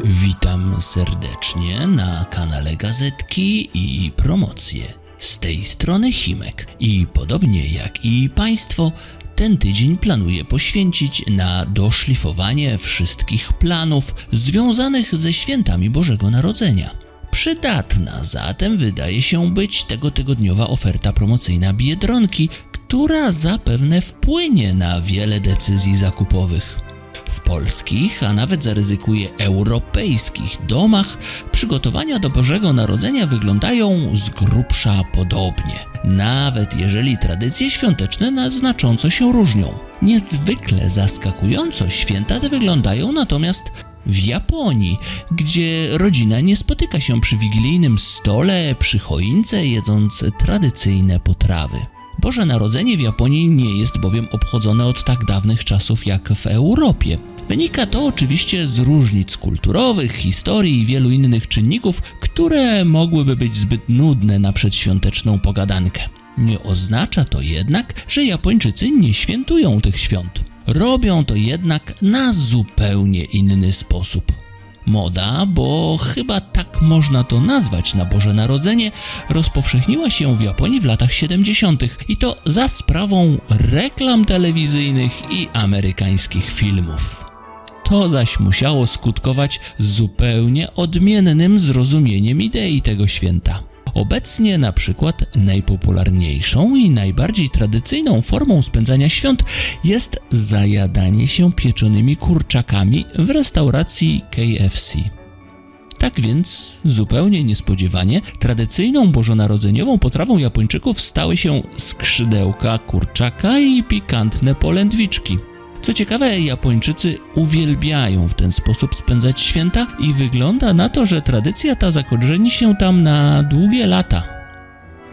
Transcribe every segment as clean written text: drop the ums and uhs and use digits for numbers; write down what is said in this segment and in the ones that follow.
Witam serdecznie na kanale Gazetki i Promocje. Z tej strony Himek i podobnie jak i Państwo, ten tydzień planuję poświęcić na doszlifowanie wszystkich planów związanych ze świętami Bożego Narodzenia. Przydatna zatem wydaje się być tegotygodniowa oferta promocyjna Biedronki, która zapewne wpłynie na wiele decyzji zakupowych. W polskich, a nawet zaryzykuję europejskich domach przygotowania do Bożego Narodzenia wyglądają z grubsza podobnie, nawet jeżeli tradycje świąteczne znacząco się różnią. Niezwykle zaskakująco święta te wyglądają natomiast w Japonii, gdzie rodzina nie spotyka się przy wigilijnym stole, przy choince, jedząc tradycyjne potrawy. Boże Narodzenie w Japonii nie jest bowiem obchodzone od tak dawnych czasów jak w Europie. Wynika to oczywiście z różnic kulturowych, historii i wielu innych czynników, które mogłyby być zbyt nudne na przedświąteczną pogadankę. Nie oznacza to jednak, że Japończycy nie świętują tych świąt. Robią to jednak na zupełnie inny sposób. Moda, bo chyba tak można to nazwać, na Boże Narodzenie rozpowszechniła się w Japonii w latach 70. i to za sprawą reklam telewizyjnych i amerykańskich filmów. To zaś musiało skutkować zupełnie odmiennym zrozumieniem idei tego święta. Obecnie na przykład najpopularniejszą i najbardziej tradycyjną formą spędzania świąt jest zajadanie się pieczonymi kurczakami w restauracji KFC. Tak więc, zupełnie niespodziewanie, tradycyjną bożonarodzeniową potrawą Japończyków stały się skrzydełka kurczaka i pikantne polędwiczki. Co ciekawe, Japończycy uwielbiają w ten sposób spędzać święta i wygląda na to, że tradycja ta zakorzeni się tam na długie lata.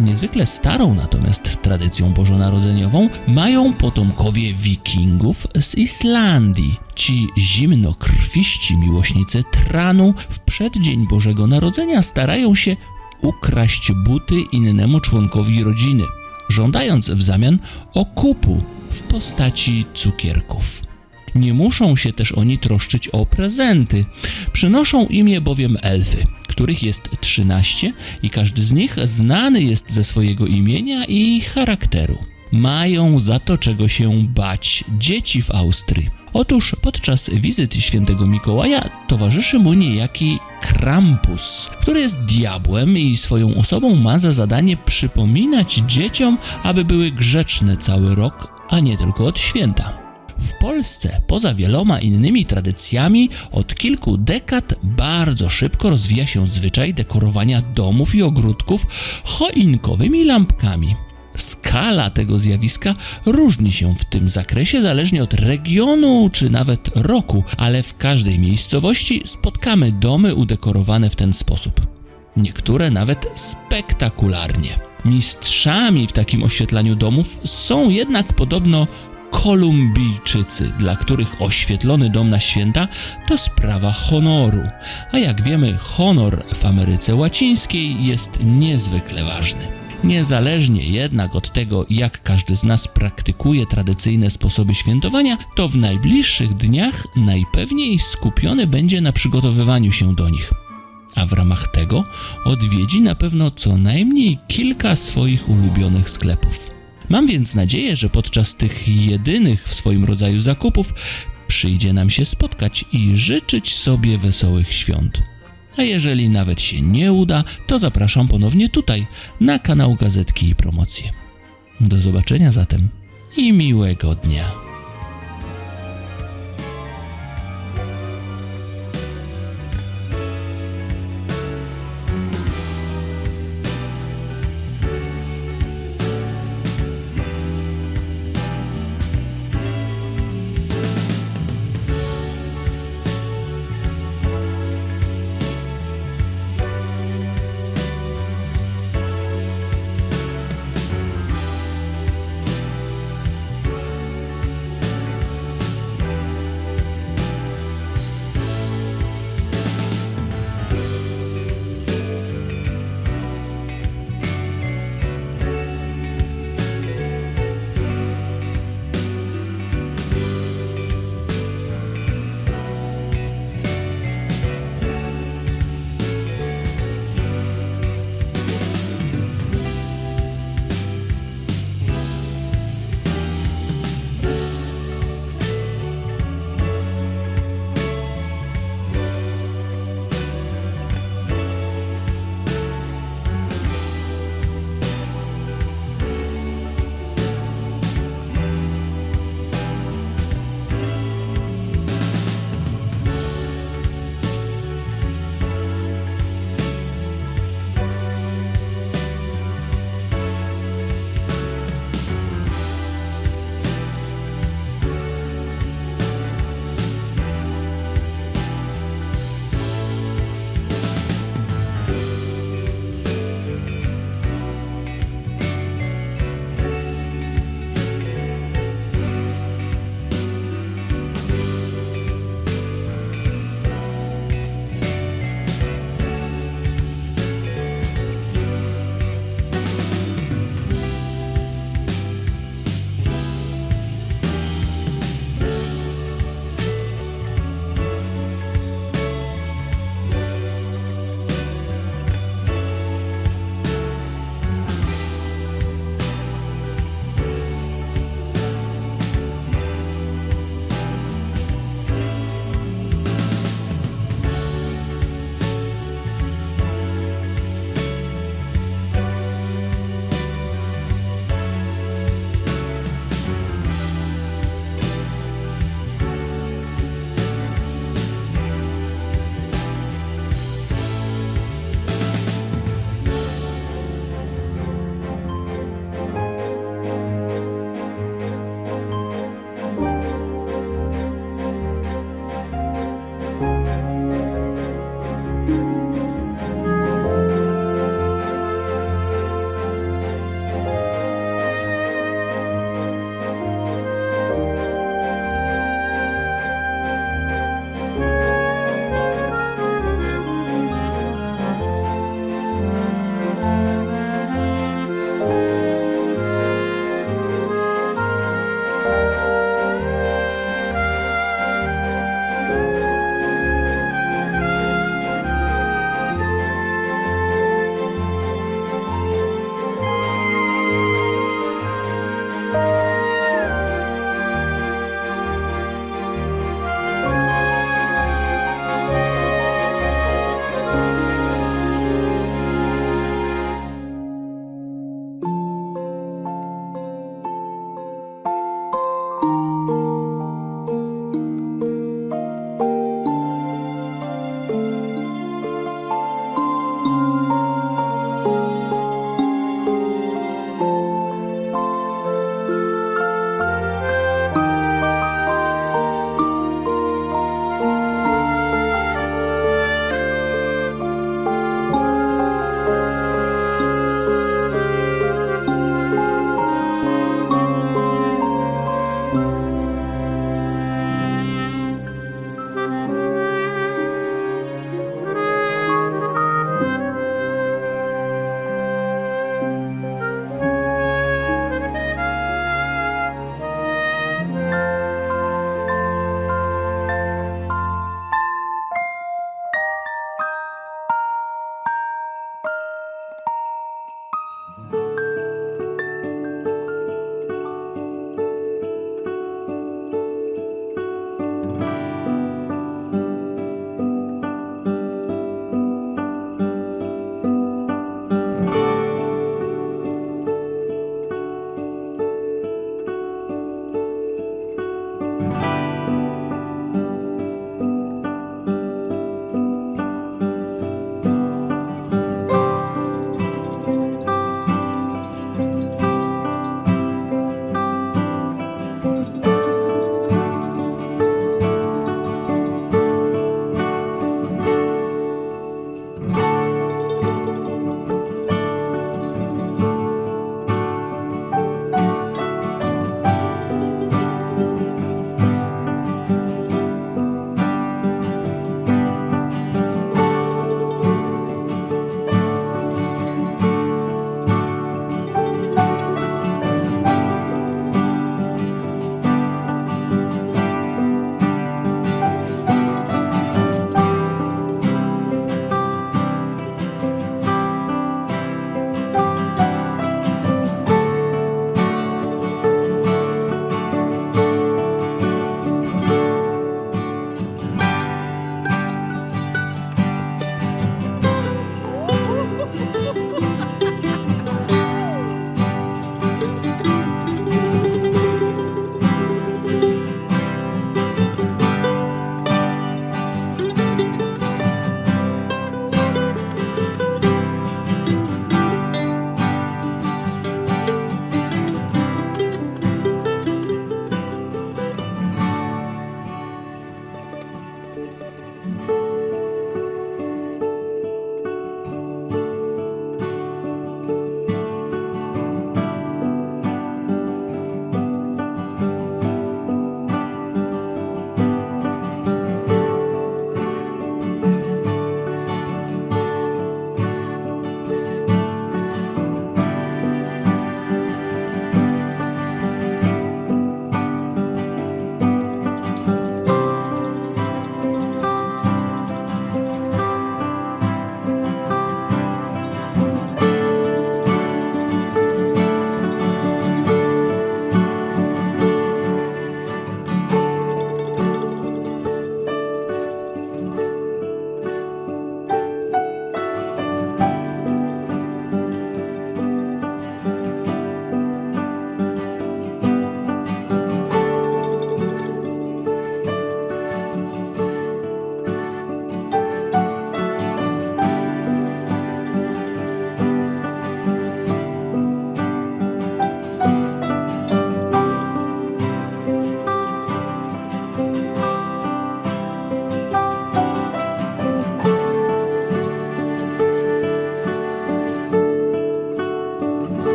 Niezwykle starą natomiast tradycją bożonarodzeniową mają potomkowie wikingów z Islandii. Ci zimnokrwiści miłośnicy tranu w przeddzień Bożego Narodzenia starają się ukraść buty innemu członkowi rodziny, żądając w zamian okupu w postaci cukierków. Nie muszą się też oni troszczyć o prezenty. Przynoszą im je bowiem elfy, których jest 13 i każdy z nich znany jest ze swojego imienia i charakteru. Mają za to czego się bać dzieci w Austrii. Otóż podczas wizyty świętego Mikołaja towarzyszy mu niejaki Krampus, który jest diabłem i swoją osobą ma za zadanie przypominać dzieciom, aby były grzeczne cały rok, a nie tylko od święta. W Polsce, poza wieloma innymi tradycjami, od kilku dekad bardzo szybko rozwija się zwyczaj dekorowania domów i ogródków choinkowymi lampkami. Skala tego zjawiska różni się w tym zakresie zależnie od regionu czy nawet roku, ale w każdej miejscowości spotkamy domy udekorowane w ten sposób. Niektóre nawet spektakularnie. Mistrzami w takim oświetlaniu domów są jednak podobno Kolumbijczycy, dla których oświetlony dom na święta to sprawa honoru, a jak wiemy, honor w Ameryce Łacińskiej jest niezwykle ważny. Niezależnie jednak od tego, jak każdy z nas praktykuje tradycyjne sposoby świętowania, to w najbliższych dniach najpewniej skupiony będzie na przygotowywaniu się do nich. A w ramach tego odwiedzi na pewno co najmniej kilka swoich ulubionych sklepów. Mam więc nadzieję, że podczas tych jedynych w swoim rodzaju zakupów przyjdzie nam się spotkać i życzyć sobie wesołych świąt. A jeżeli nawet się nie uda, to zapraszam ponownie tutaj, na kanał Gazetki i Promocje. Do zobaczenia zatem i miłego dnia.